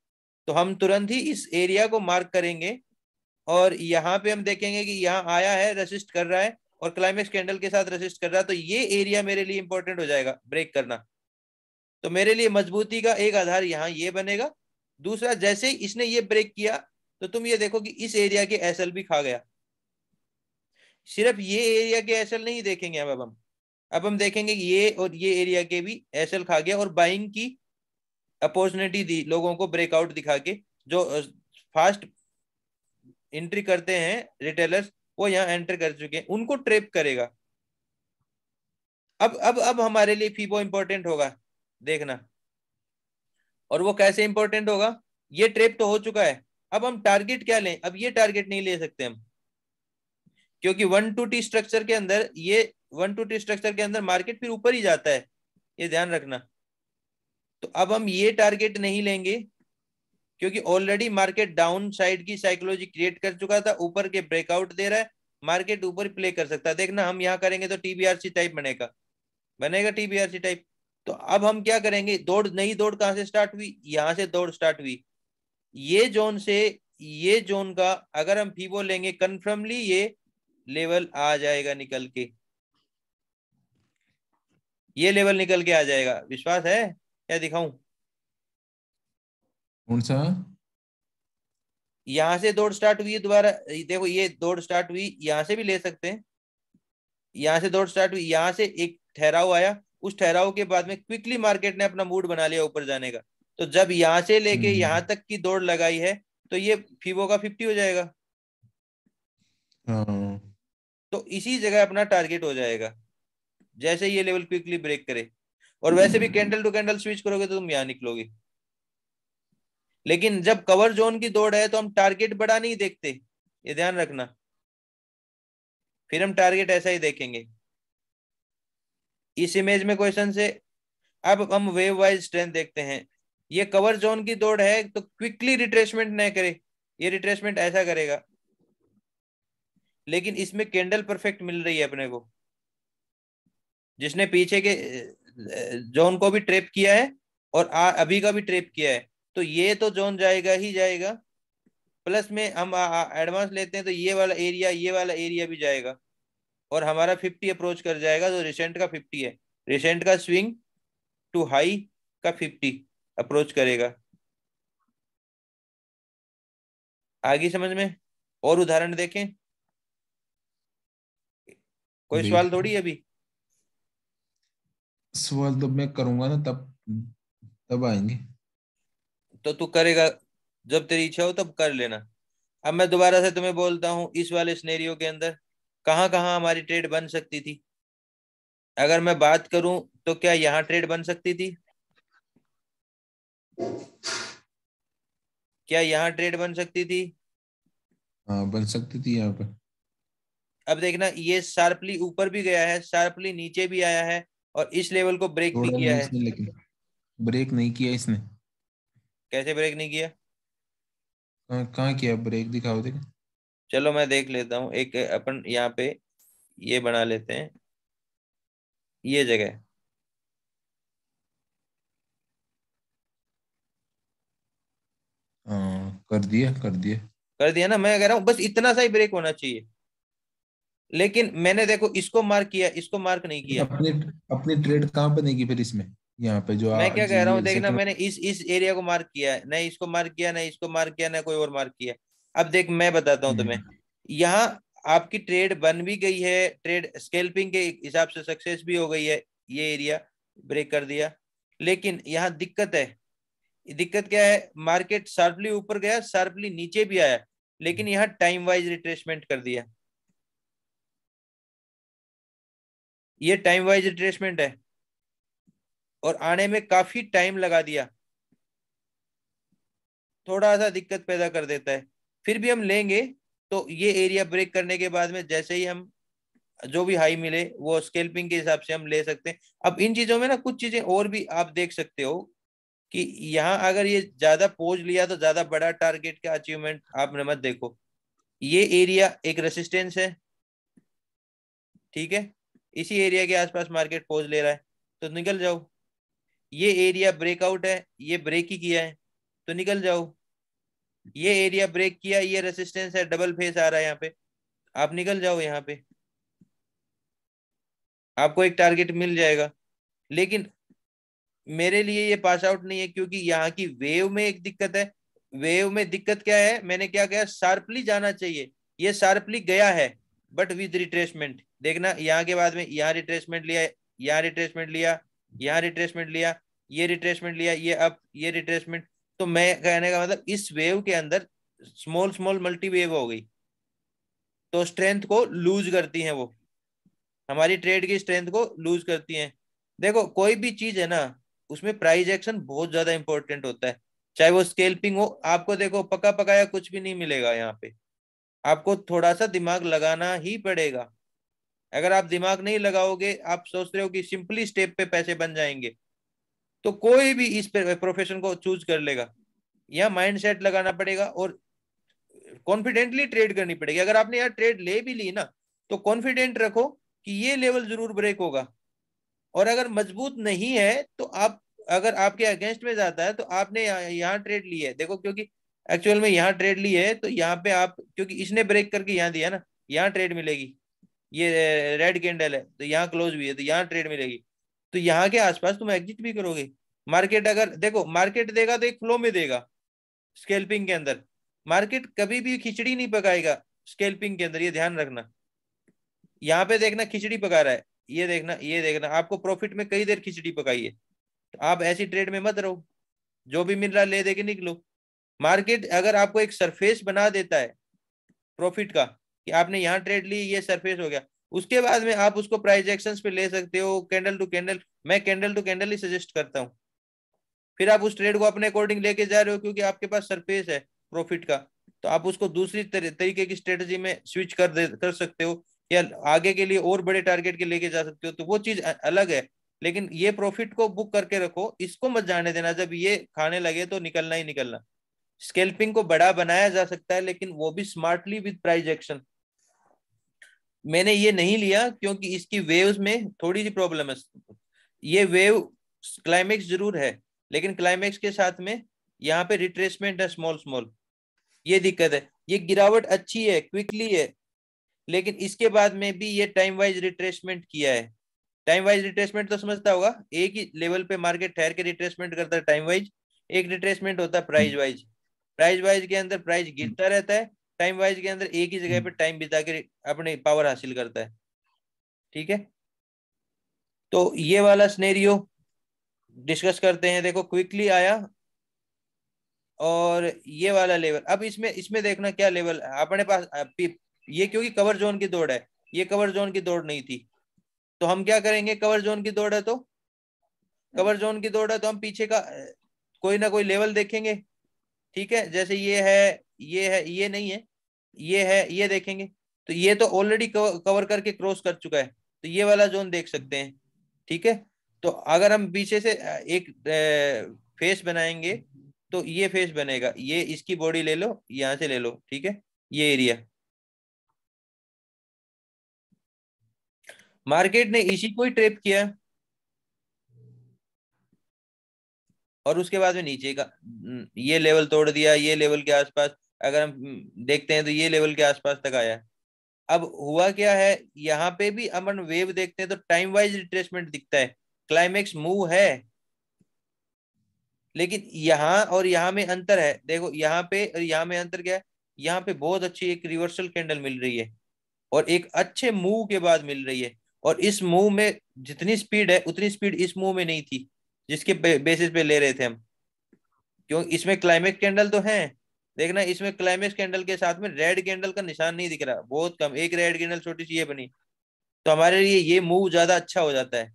तो हम तुरंत ही इस एरिया को मार्क करेंगे, और यहाँ पे हम देखेंगे कि यहाँ आया है, रेसिस्ट कर रहा है, और क्लाइमेक्स कैंडल के साथ रेसिस्ट कर रहा है, तो ये एरिया मेरे लिए इंपॉर्टेंट हो जाएगा ब्रेक करना। तो मेरे लिए मजबूती का एक आधार यहाँ ये बनेगा। दूसरा, जैसे ही इसने ये ब्रेक किया, तो तुम ये देखो कि इस एरिया के एसएल भी खा गया। सिर्फ ये एरिया के एसएल नहीं देखेंगे अब हम देखेंगे कि ये और ये एरिया के भी एसएल खा गया, और बाइंग की अपॉर्चुनिटी दी लोगों को ब्रेकआउट दिखा के। जो फास्ट एंट्री करते हैं रिटेलर्स, वो यहाँ एंटर कर चुके हैं, उनको ट्रेप करेगा। अब हमारे लिए फीबो इंपॉर्टेंट होगा, देखना। और वो कैसे इंपॉर्टेंट होगा, ये ट्रेप तो हो चुका है, अब हम टारगेट क्या लें, अब ये टारगेट नहीं ले सकते हम, क्योंकि 1 to T स्ट्रक्चर के अंदर ये 1 to T स्ट्रक्चर के अंदर मार्केट फिर ऊपर ही जाता है, ये ध्यान रखना। तो अब हम ये टारगेट नहीं लेंगे, क्योंकि ऑलरेडी मार्केट डाउन साइड की साइकोलॉजी क्रिएट कर चुका था, ऊपर के ब्रेकआउट दे रहा है, मार्केट ऊपर प्ले कर सकता है। देखना हम यहाँ करेंगे तो टीबीआरसी टाइप बनेगा, बनेगा टीबीआरसी टाइप। तो अब हम क्या करेंगे, दौड़, नई दौड़ कहां से स्टार्ट हुई, यहां से दौड़ स्टार्ट हुई, ये जोन से, ये जोन का अगर हम फीबो लेंगे कन्फर्मली ये लेवल आ जाएगा निकल के, ये लेवल निकल के आ जाएगा, विश्वास है क्या दिखाऊं। कौन सा? यहां से दौड़ स्टार्ट हुई है दोबारा, देखो ये दौड़ स्टार्ट हुई, यहां से भी ले सकते हैं, यहां से दौड़ स्टार्ट हुई, यहां से एक ठहराव आया, उस ठहराव के बाद में क्विकली मार्केट ने अपना मूड बना लिया ऊपर जाने का। तो जब यहां से लेके हम्म, यहां तक की दौड़ लगाई है, तो ये फीबो का 50 हो जाएगा। हाँ, तो इसी जगह अपना टारगेट हो जाएगा, जैसे ये लेवल क्विकली ब्रेक करे। और वैसे भी कैंडल टू कैंडल स्विच करोगे तो तुम यहां निकलोगे। लेकिन जब कवर जोन की दौड़ है तो हम टारगेट बड़ा नहीं देखते, ये ध्यान रखना। फिर हम टारगेट ऐसा ही देखेंगे। इस इमेज में क्वेश्चन से अब हम वेव वाइज स्ट्रेंथ देखते हैं। ये कवर जोन की दौड़ है तो क्विकली रिट्रेसमेंट नहीं करे, ये रिट्रेसमेंट ऐसा करेगा, लेकिन इसमें कैंडल परफेक्ट मिल रही है अपने को, जिसने पीछे के जोन को भी ट्रेप किया है और अभी का भी ट्रेप किया है। तो ये तो जोन जाएगा ही जाएगा, प्लस में हम एडवांस लेते हैं तो ये वाला एरिया, ये वाला एरिया भी जाएगा, और हमारा 50 अप्रोच कर जाएगा, तो रिसेंट का 50 है, रिसेंट का स्विंग टू हाई का 50 अप्रोच करेगा। आगे समझ में, और उदाहरण देखें, कोई सवाल देख। थोड़ी है अभी। सवाल तो मैं करूंगा ना, तब तब आएंगे। तो तू करेगा, जब तेरी इच्छा हो तब कर लेना। अब मैं दोबारा से तुम्हें बोलता हूँ, इस वाले सिनेरियो के अंदर कहाँ कहाँ हमारी ट्रेड बन सकती थी। अगर मैं बात करूं तो क्या यहाँ ट्रेड बन सकती थी? क्या यहाँ ट्रेड बन सकती थी? हाँ, बन सकती थी यहाँ पे। अब देखना, ये शार्पली ऊपर भी गया है, शार्पली नीचे भी आया है, और इस लेवल को ब्रेक भी छोड़ा किया नहीं है। इसने, लेकिन ब्रेक नहीं किया इसने। कैसे ब्रेक नहीं किया? कहाँ कहाँ किया ब्रेक, दिखाओ देख। चलो मैं देख लेता हूँ, एक अपन यहाँ पे ये बना लेते हैं, ये जगह। हाँ, कर दिया कर दिया। कर दिया ना, मैं कह रहा हूँ बस इतना सा ही ब्रेक होना चाहिए। लेकिन मैंने देखो इसको मार्क किया, इसको मार्क नहीं किया। अपनी अपनी ट्रेड कहाँ बनेगी फिर इसमें? यहाँ पे जो मैं क्या आज कह रहा हूँ, ये देखना सेकंड। मैंने इस एरिया को मार्क किया है, नहीं इसको मार्क किया, नहीं इसको मार्क किया, ना कोई और मार्क किया। अब देख मैं बताता हूँ तुम्हें, यहाँ आपकी ट्रेड बन भी गई है, ट्रेड स्केल्पिंग के हिसाब से सक्सेस भी हो गई है, ये एरिया ब्रेक कर दिया। लेकिन यहाँ दिक्कत है। दिक्कत क्या है? मार्केट शार्पली ऊपर गया, शार्पली नीचे भी आया, लेकिन यहाँ टाइम वाइज रिट्रेसमेंट कर दिया। ये टाइम वाइज रिट्रेसमेंट है, और आने में काफी टाइम लगा दिया, थोड़ा सा दिक्कत पैदा कर देता है। फिर भी हम लेंगे, तो ये एरिया ब्रेक करने के बाद में जैसे ही हम जो भी हाई मिले वो स्केल्पिंग के हिसाब से हम ले सकते हैं। अब इन चीजों में ना कुछ चीजें और भी आप देख सकते हो, कि यहाँ अगर ये ज्यादा पोज लिया तो ज्यादा बड़ा टारगेट का अचीवमेंट आपने मत देखो। ये एरिया एक रेसिस्टेंस है, ठीक है, इसी एरिया के आसपास मार्केट पोज ले रहा है, तो निकल जाओ। ये एरिया ब्रेकआउट है, ये ब्रेक ही किया है, तो निकल जाओ। ये एरिया ब्रेक किया, ये रेसिस्टेंस है, डबल फेस आ रहा है यहाँ पे, आप निकल जाओ यहाँ पे, आपको एक टारगेट मिल जाएगा। लेकिन मेरे लिए ये पास आउट नहीं है, क्योंकि यहाँ की वेव में एक दिक्कत है। वेव में दिक्कत क्या है? मैंने क्या किया, शार्पली जाना चाहिए, ये शार्पली गया है, बट विद रिट्रेसमेंट। देखना यहाँ के बाद में यहाँ रिट्रेसमेंट लिया, यहाँ रिट्रेसमेंट लिया, यहाँ रिट्रेसमेंट लिया, ये रिट्रेसमेंट लिया, ये अप, ये रिट्रेसमेंट। तो मैं कहने का मतलब, इस वेव के अंदर स्मॉल स्मॉल मल्टी वेव हो गई, तो स्ट्रेंथ को लूज करती हैं वो, हमारी ट्रेड की स्ट्रेंथ को लूज करती हैं। देखो कोई भी चीज है ना, उसमें प्राइस एक्शन बहुत ज्यादा इंपॉर्टेंट होता है, चाहे वो स्केल्पिंग हो। आपको देखो पका पकाया कुछ भी नहीं मिलेगा यहाँ पे, आपको थोड़ा सा दिमाग लगाना ही पड़ेगा। अगर आप दिमाग नहीं लगाओगे, आप सोच रहे हो कि सिंपली स्टेप पे पैसे बन जाएंगे, तो कोई भी इस प्रोफेशन को चूज कर लेगा। यहाँ माइंड सेट लगाना पड़ेगा, और कॉन्फिडेंटली ट्रेड करनी पड़ेगी। अगर आपने यार ट्रेड ले भी ली ना, तो कॉन्फिडेंट रखो कि ये लेवल जरूर ब्रेक होगा। और अगर मजबूत नहीं है तो आप, अगर आपके अगेंस्ट में जाता है तो आपने यहाँ ट्रेड ली है, देखो क्योंकि एक्चुअल में यहाँ ट्रेड ली है, तो यहाँ पे आप, क्योंकि इसने ब्रेक करके यहाँ दिया ना, यहाँ ट्रेड मिलेगी। ये रेड कैंडल है तो यहाँ क्लोज भी है, तो यहाँ ट्रेड मिलेगी। तो यहाँ के आसपास तुम एग्जिट भी करोगे। मार्केट अगर देखो, मार्केट देगा तो एक फ्लो में देगा। स्केल्पिंग के अंदर मार्केट कभी भी खिचड़ी नहीं पकाएगा, स्केल्पिंग के अंदर ये ध्यान रखना। यहाँ पे देखना खिचड़ी पका रहा है, ये देखना, ये देखना, आपको प्रॉफिट में कई देर खिचड़ी पकाई है, तो आप ऐसी ट्रेड में मत रहो, जो भी मिल रहा ले दे के निकलो। मार्केट अगर आपको एक सरफेस बना देता है प्रॉफिट का, कि आपने यहाँ ट्रेड ली, ये सरफेस हो गया, उसके बाद में आप उसको प्राइस एक्शंस पे ले सकते हो, कैंडल टू कैंडल। मैं कैंडल टू कैंडल ही सजेस्ट करता हूँ। फिर आप उस ट्रेड को अपने अकॉर्डिंग लेके जा रहे हो, क्योंकि आपके पास सरफेस है प्रॉफिट का, तो आप उसको दूसरी तरीके की स्ट्रेटजी में स्विच कर सकते हो, या आगे के लिए और बड़े टारगेट के लेके जा सकते हो, तो वो चीज अलग है। लेकिन ये प्रॉफिट को बुक करके रखो, इसको मत जाने देना, जब ये खाने लगे तो निकलना ही निकलना। स्केल्पिंग को बड़ा बनाया जा सकता है, लेकिन वो भी स्मार्टली विद प्राइस एक्शन। मैंने ये नहीं लिया क्योंकि इसकी वेव्स में थोड़ी सी प्रॉब्लम है। ये वेव क्लाइमेक्स जरूर है, लेकिन क्लाइमेक्स के साथ में यहाँ पे रिट्रेसमेंट है स्मॉल स्मॉल, ये दिक्कत है। ये गिरावट अच्छी है, क्विकली है, लेकिन इसके बाद में भी ये टाइम वाइज रिट्रेसमेंट किया है। टाइम वाइज रिट्रेसमेंट तो समझता होगा, एक ही लेवल पे मार्केट ठहर के रिट्रेसमेंट करता है टाइम वाइज। एक रिट्रेसमेंट होता है प्राइस वाइज। प्राइस वाइज के अंदर प्राइस गिरता रहता है, टाइम वाइज के अंदर एक ही जगह पे टाइम बिता के अपनी पावर हासिल करता है। ठीक है। तो ये वाला सिनेरियो डिस्कस करते हैं। देखो क्विकली आया और ये वाला लेवल। अब इसमें इसमें देखना क्या लेवल अपने पास ये क्योंकि कवर जोन की दौड़ है, ये कवर जोन की दौड़ नहीं थी, तो हम क्या करेंगे, कवर जोन की दौड़ है तो कवर जोन की दौड़ है तो हम पीछे का कोई ना कोई लेवल देखेंगे। ठीक है, जैसे ये है, ये है, ये नहीं है, ये है, ये देखेंगे। तो ये तो ऑलरेडी कवर करके क्रॉस कर चुका है, तो ये वाला जोन देख सकते हैं। ठीक है, तो अगर हम पीछे से एक फेस बनाएंगे तो ये फेस बनेगा, ये इसकी बॉडी ले लो, यहां से ले लो। ठीक है, ये एरिया मार्केट ने इसी को ही ट्रेप किया और उसके बाद में नीचे का ये लेवल तोड़ दिया, ये लेवल के आसपास अगर हम देखते हैं तो ये लेवल के आसपास तक आया है। अब हुआ क्या है, यहाँ पे भी अपन वेव देखते हैं तो टाइम वाइज रिट्रेसमेंट दिखता है, क्लाइमेक्स मूव है, लेकिन यहाँ और यहाँ में अंतर है। देखो यहाँ पे और यहाँ में अंतर क्या है, यहाँ पे बहुत अच्छी एक रिवर्सल कैंडल मिल रही है और एक अच्छे मूव के बाद मिल रही है, और इस मूव में जितनी स्पीड है उतनी स्पीड इस मूव में नहीं थी जिसके बेसिस पे ले रहे थे हम, क्यों इसमें क्लाइमेक्स कैंडल तो है। देखना इसमें क्लाइमेक्स कैंडल के साथ में रेड कैंडल का निशान नहीं दिख रहा, बहुत कम, एक रेड कैंडल छोटी सी ये बनी, तो हमारे लिए ये मूव ज्यादा अच्छा हो जाता है।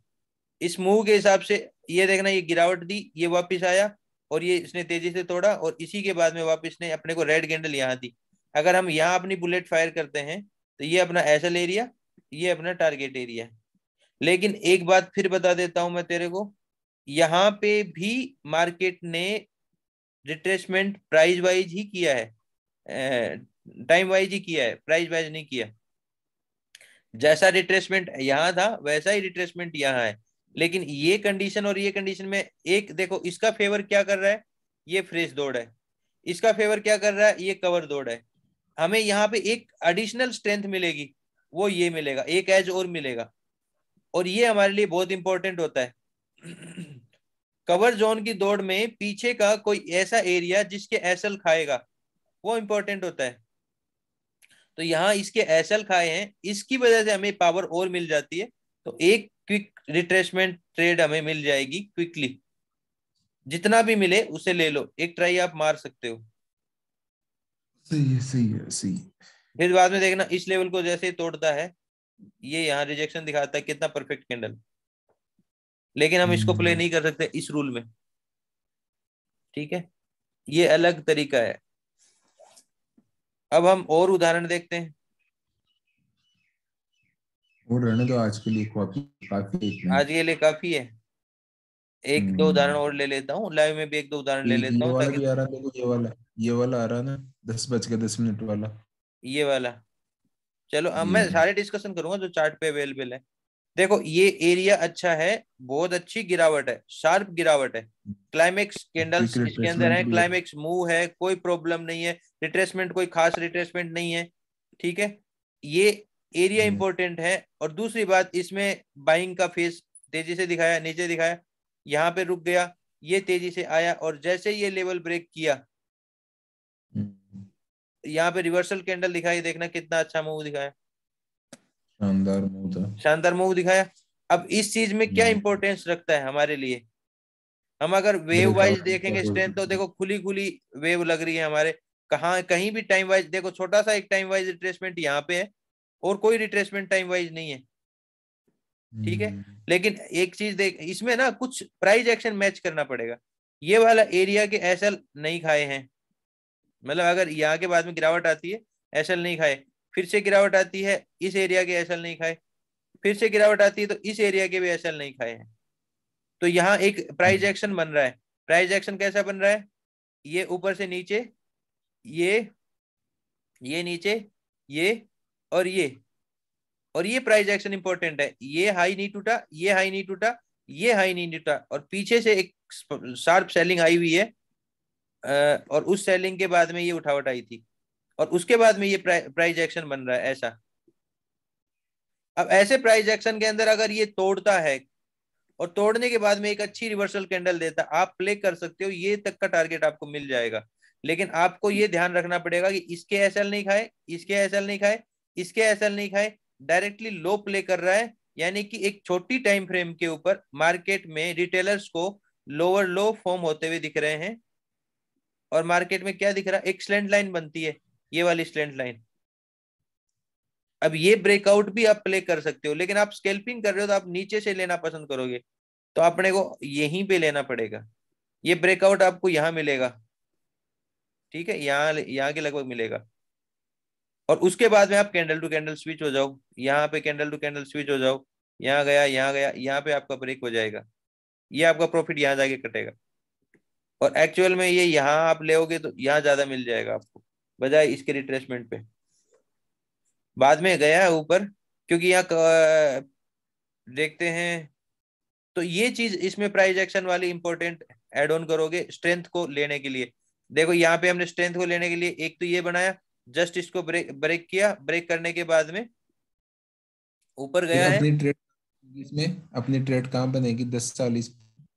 इस मूव के हिसाब से ये देखना, ये गिरावट दी, ये वापस आया और ये इसने तेजी से तोड़ा और इसी के बाद में वापस ने अपने को रेड कैंडल यहाँ दी। अगर हम यहाँ अपनी बुलेट फायर करते हैं तो ये अपना एसएल एरिया, ये अपना टारगेट एरिया। लेकिन एक बात फिर बता देता हूं मैं तेरे को, यहाँ पे भी मार्केट ने रिट्रेसमेंट प्राइस वाइज ही किया है, टाइम वाइज ही किया है, प्राइस वाइज नहीं किया। जैसा रिट्रेसमेंट यहाँ था वैसा ही रिट्रेसमेंट यहाँ है, लेकिन ये कंडीशन और ये कंडीशन में एक देखो, इसका फेवर क्या कर रहा है, ये फ्रेश दौड़ है, इसका फेवर क्या कर रहा है, ये कवर दौड़ है। हमें यहाँ पे एक एडिशनल स्ट्रेंथ मिलेगी, वो ये मिलेगा, एक एज और मिलेगा, और ये हमारे लिए बहुत इंपॉर्टेंट होता है। कवर जोन की दौड़ में पीछे का कोई ऐसा एरिया जिसके एसएल खाएगा, वो इंपॉर्टेंट होता है। तो यहाँ इसके एसएल खाए हैं, इसकी वजह से हमें पावर और मिल जाती है, तो एक क्विक रिट्रेसमेंट ट्रेड हमें मिल जाएगी क्विकली। जितना भी मिले उसे ले लो, एक ट्राई आप मार सकते हो। सही है, सही है, सही है। फिर बाद में देखना इस लेवल को जैसे ही तोड़ता है, ये यहाँ रिजेक्शन दिखाता है, कितना परफेक्ट कैंडल, लेकिन हम इसको प्ले हम्म, नहीं कर सकते इस रूल में। ठीक है, ये अलग तरीका है। अब हम और उदाहरण देखते हैं। और रहने दो आज के लिए, काफी काफी इतना ही। आज के लिए काफी है, एक दो उदाहरण हम्म, और ले लेता हूँ, लाइव में भी एक दो उदाहरण ले लेता ये हूँ वाला ताकि। भी आ रहा है, देखो ये वाला आ रहा है ना, 10 बज के 10 मिनट वाला। ये वाला, चलो अब ये मैं सारे डिस्कशन करूंगा जो चार्ट पे अवेलेबल है। देखो ये एरिया अच्छा है, बहुत अच्छी गिरावट है, शार्प गिरावट है, क्लाइमेक्स क्विक कैंडल्स इसके अंदर रिट्रेसमेंट है, भी है। क्लाइमेक्स मूव है, कोई प्रॉब्लम नहीं है, रिट्रेसमेंट कोई खास रिट्रेसमेंट नहीं है। ठीक है, ये एरिया हम्म, इंपॉर्टेंट है। और दूसरी बात, इसमें बाइंग का फेस तेजी से दिखाया, नीचे दिखाया, यहाँ पे रुक गया, ये तेजी से आया और जैसे ये लेवल ब्रेक किया, हम्म, यहाँ पे रिवर्सल कैंडल दिखाई, देखना कितना अच्छा मूव दिखाया, शानदार मूव था। शानदार मूव दिखाया। अब इस चीज में क्या हम्म, इंपॉर्टेंस रखता है हमारे लिए, हम अगर वेव वाइज ब्रेकआउट क्या देखेंगे बोल स्ट्रेंथ, तो सकते हैं। देखो खुली खुली वेव लग रही है हमारे, कहाँ कहीं भी टाइम वाइज देखो, छोटा सा एक टाइम वाइज रिट्रेसमेंट यहाँ पे है और कोई रिट्रेसमेंट टाइम वाइज नहीं है। ठीक है, हम्म, लेकिन एक चीज देख, इसमें ना कुछ प्राइस एक्शन मैच करना पड़ेगा। ये वाला एरिया के एसएल नहीं खाए हैं, मतलब अगर यहाँ के बाद में गिरावट आती है, एसएल नहीं खाए, फिर से गिरावट आती है, इस एरिया के एसएल नहीं खाए, फिर से गिरावट आती है तो इस एरिया के भी एसएल नहीं खाए हैं, तो यहाँ एक प्राइस एक्शन बन रहा है। प्राइस एक्शन कैसा बन रहा है, ये ऊपर से नीचे, ये ये नीचे, ये और ये, और ये प्राइस एक्शन इंपॉर्टेंट है, ये हाई नहीं टूटा, ये हाई नहीं टूटा, ये हाई नहीं टूटा, और पीछे से एक शार्प सेलिंग आई हुई है, और उस सेलिंग के बाद में ये उठावट आई थी, और उसके बाद में ये प्राइस एक्शन बन रहा है ऐसा। अब ऐसे प्राइस एक्शन के अंदर अगर ये तोड़ता है और तोड़ने के बाद में एक अच्छी रिवर्सल कैंडल देता, आप प्ले कर सकते हो, ये तक का टारगेट आपको मिल जाएगा। लेकिन आपको ये ध्यान रखना पड़ेगा कि इसके एसएल नहीं खाए, इसके एसएल नहीं खाए, इसके एसएल नहीं खाए, डायरेक्टली लो प्ले कर रहा है, यानी कि एक छोटी टाइम फ्रेम के ऊपर मार्केट में रिटेलर्स को लोअर लो फॉर्म होते हुए दिख रहे हैं, और मार्केट में क्या दिख रहा है, एक स्लैंट लाइन बनती है, ये वाली स्लैंट लाइन। अब ये ब्रेकआउट भी आप प्ले कर सकते हो, लेकिन आप स्कैल्पिंग कर रहे हो तो आप नीचे से लेना पसंद करोगे, तो अपने को यहीं पे लेना पड़ेगा। ये ब्रेकआउट आपको यहाँ मिलेगा, ठीक है, यहाँ के लगभग मिलेगा। और उसके बाद में आप कैंडल टू कैंडल स्विच हो जाओ, यहाँ पे कैंडल टू कैंडल स्विच हो जाओ, यहाँ गया, यहाँ गया, यहाँ पे आपका ब्रेक हो जाएगा, ये आपका प्रॉफिट यहाँ जाके कटेगा। और एक्चुअल में ये यहाँ आप लेओगे तो यहाँ ज्यादा मिल जाएगा आपको, बजाय इसके रिट्रेसमेंट पे। बाद में गया है ऊपर, क्योंकि यहाँ देखते हैं, तो ये चीज इसमें प्राइस एक्शन वाली इंपॉर्टेंट एड ऑन करोगे स्ट्रेंथ को लेने के लिए। देखो यहाँ पे हमने स्ट्रेंथ को लेने के लिए एक तो ये बनाया, जस्ट इसको ब्रेक ब्रेक किया, ब्रेक करने के बाद में ऊपर फिर गया है। अपनी ट्रेड, इसमें अपनी ट्रेड कहाँ बनेगी 10-40?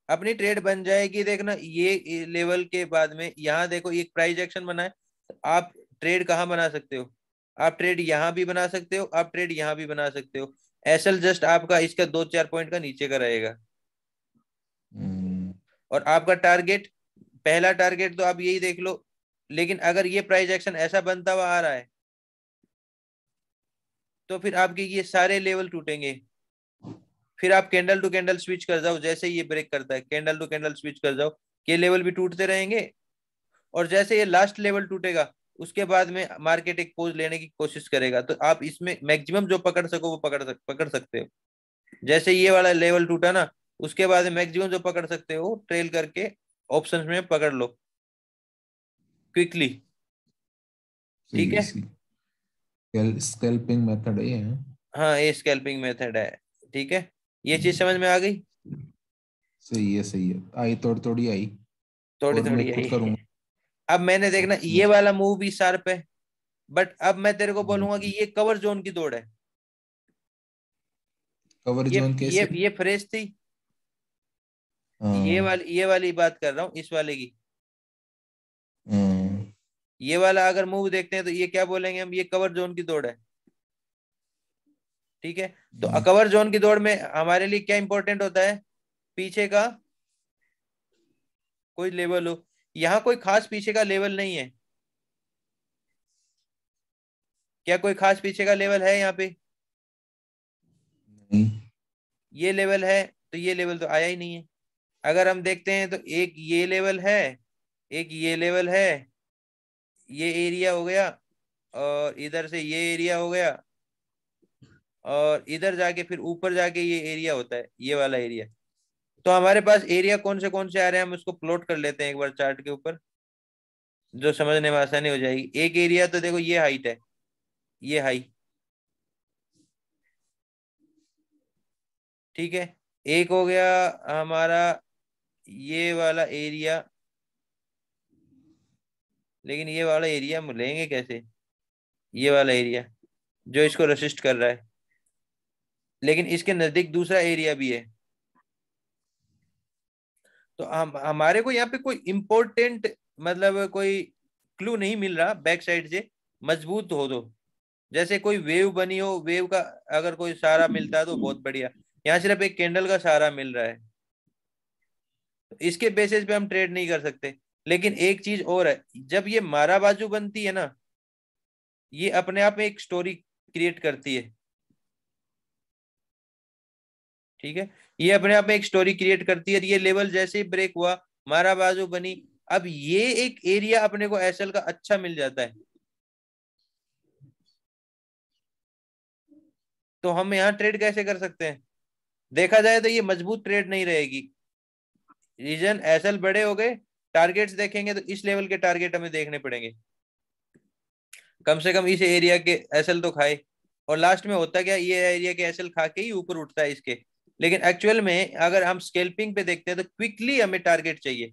अपनी ट्रेड बन जाएगी, देखना ये लेवल के बाद में यहाँ देखो एक प्राइस एक्शन बना है, तो आप ट्रेड कहाँ बना सकते हो, आप ट्रेड यहाँ भी बना सकते हो, आप ट्रेड यहाँ भी बना सकते हो। एसएल जस्ट आपका इसका 2-4 पॉइंट का नीचे का रहेगा, हम्म, और आपका टारगेट, पहला टारगेट तो आप यही देख लो। लेकिन अगर ये प्राइस एक्शन ऐसा बनता हुआ आ रहा है, तो फिर आपके ये सारे लेवल टूटेंगे। फिर आप कैंडल टू कैंडल स्विच कर जाओ, जैसे ये ब्रेक करता है कैंडल टू कैंडल स्विच कर जाओ, ये लेवल भी टूटते रहेंगे। और जैसे ये लास्ट लेवल टूटेगा, उसके बाद में मार्केट एक पोज लेने की कोशिश करेगा, तो आप इसमें मैक्सिमम जो पकड़ सको वो पकड़ सकते हो। जैसे ये वाला लेवल टूटा ना, उसके बाद मैक्सिमम जो पकड़ सकते हो ट्रेल करके ऑप्शंस में पकड़ लो क्विकली, ठीक सही है, है। सही। स्कैल्पिंग मेथड है ये। हाँ, ये स्कैल्पिंग मेथड है, ठीक है। ये चीज समझ में आ गई? सही है, सही है, आई थोड़ी आई। थोड़ी और मैं थोड़ी खुद आई। करूंगा अब मैंने देखना अपने। ये वाला मूव भी शार्प है, बट अब मैं तेरे को बोलूंगा कि हम्म, ये कवर जोन की दौड़ है। कवर ये जोन ये कैसे? ये फ्रेश थी, हाँ, ये वाली बात कर रहा हूँ, इस वाले की। हाँ, ये वाला अगर मूव देखते हैं तो ये क्या बोलेंगे हम, ये कवर जोन की दौड़ है, ठीक है। तो हाँ, कवर जोन की दौड़ में हमारे लिए क्या इंपॉर्टेंट होता है, पीछे का कोई लेवल हो। यहाँ कोई खास पीछे का लेवल नहीं है, क्या कोई खास पीछे का लेवल है यहाँ पे? नहीं, ये लेवल है, तो ये लेवल तो आया ही नहीं है। अगर हम देखते हैं तो एक ये लेवल है, एक ये लेवल है, ये एरिया हो गया, और इधर से ये एरिया हो गया, और इधर जाके फिर ऊपर जाके ये एरिया होता है, ये वाला एरिया। तो हमारे पास एरिया कौन से आ रहे हैं, हम उसको प्लॉट कर लेते हैं एक बार चार्ट के ऊपर, जो समझने में आसानी हो जाएगी। एक एरिया तो देखो ये हाइट है, ये हाई, ठीक है। एक हो गया हमारा ये वाला एरिया, लेकिन ये वाला एरिया हम लेंगे कैसे, ये वाला एरिया जो इसको रेसिस्ट कर रहा है, लेकिन इसके नजदीक दूसरा एरिया भी है। तो हम हमारे को यहाँ पे कोई इम्पोर्टेंट, मतलब कोई क्लू नहीं मिल रहा बैक साइड से, मजबूत हो तो। जैसे कोई वेव बनी हो, वेव का अगर कोई सहारा मिलता है तो बहुत बढ़िया। यहाँ सिर्फ एक कैंडल का सहारा मिल रहा है, तो इसके बेसिस पे हम ट्रेड नहीं कर सकते। लेकिन एक चीज और है, जब ये मारा बाजू बनती है ना, ये अपने आप में एक स्टोरी क्रिएट करती है, ठीक है। ये अपने आप में एक स्टोरी क्रिएट करती है, ये लेवल जैसे ही ब्रेक हुआ, मारा बाजू बनी, अब ये एक एरिया अपने को एसएल का अच्छा मिल जाता है, तो हम यहाँ ट्रेड कैसे कर सकते हैं? देखा जाए तो ये मजबूत ट्रेड नहीं रहेगी। रीजन एसएल बड़े हो गए, टारगेट्स देखेंगे तो इस लेवल के टारगेट हमें देखने पड़ेंगे, कम से कम इस एरिया के एसएल तो खाए। और लास्ट में होता क्या, ये एरिया के एसएल खा के ही ऊपर उठता है इसके। लेकिन एक्चुअल में अगर हम स्केल्पिंग पे देखते हैं तो क्विकली हमें टारगेट चाहिए,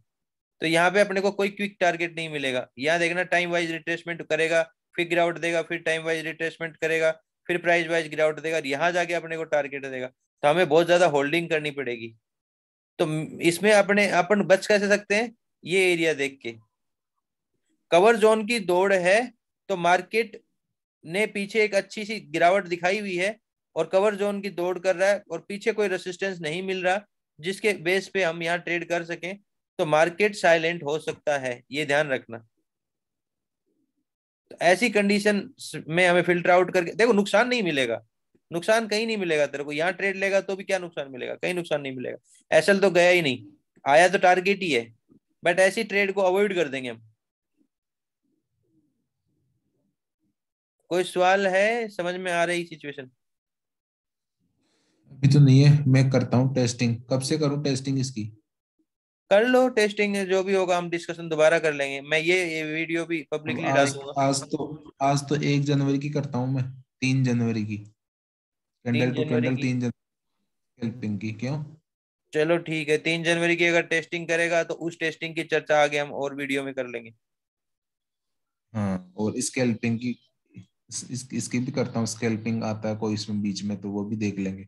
तो यहाँ पे अपने को कोई क्विक टारगेट नहीं मिलेगा। यहाँ देखना टाइम वाइज रिट्रेसमेंट करेगा, फिर गिरावट देगा, फिर टाइम वाइज रिट्रेसमेंट करेगा, फिर प्राइस वाइज गिरावट देगा, और यहाँ जाके अपने को टारगेट देगा, तो हमें बहुत ज्यादा होल्डिंग करनी पड़ेगी। तो इसमें अपने अपन बच कैसे सकते हैं, ये एरिया देख के। कवर जोन की दौड़ है, तो मार्केट ने पीछे एक अच्छी सी गिरावट दिखाई हुई है, और कवर जोन की दौड़ कर रहा है और पीछे कोई रेसिस्टेंस नहीं मिल रहा जिसके बेस पे हम यहाँ ट्रेड कर सकें, तो मार्केट साइलेंट हो सकता है, ये ध्यान रखना। तो ऐसी कंडीशन में हमें फिल्टर आउट करके देखो, नुकसान नहीं मिलेगा, नुकसान कहीं नहीं मिलेगा तेरे को, यहाँ ट्रेड लेगा तो भी क्या नुकसान मिलेगा, कहीं नुकसान नहीं मिलेगा। एसएल तो गया ही नहीं, आया तो टारगेट ही है, बट ऐसी ट्रेड को अवॉइड कर देंगे हम। कोई सवाल है, समझ में आ रही सिचुएशन? अभी तो नहीं है, मैं करता हूँ टेस्टिंग। कब से करूँ टेस्टिंग इसकी? कर लो टेस्टिंग, जो भी होगा हम डिस्कशन दोबारा कर लेंगे, मैं ये वीडियो भी अब पब्लिकली डाल आज दूंगा। आज तो 1 जनवरी की करता हूँ मैं, 3 जनवरी की, तीन कैंडल टू जनवरी कैंडल की 3 जनवरी हेल्पिंग की, क्यों? चलो ठीक है, 3 जनवरी की अगर टेस्टिंग करेगा तो उस टेस्टिंग की चर्चा आगे हम और वीडियो में कर लेंगे। हाँ, और स्कैल्पिंग की, इसकी भी करता हूँ, स्कैल्पिंग आता है कोई इसमें बीच में, तो वो भी देख लेंगे।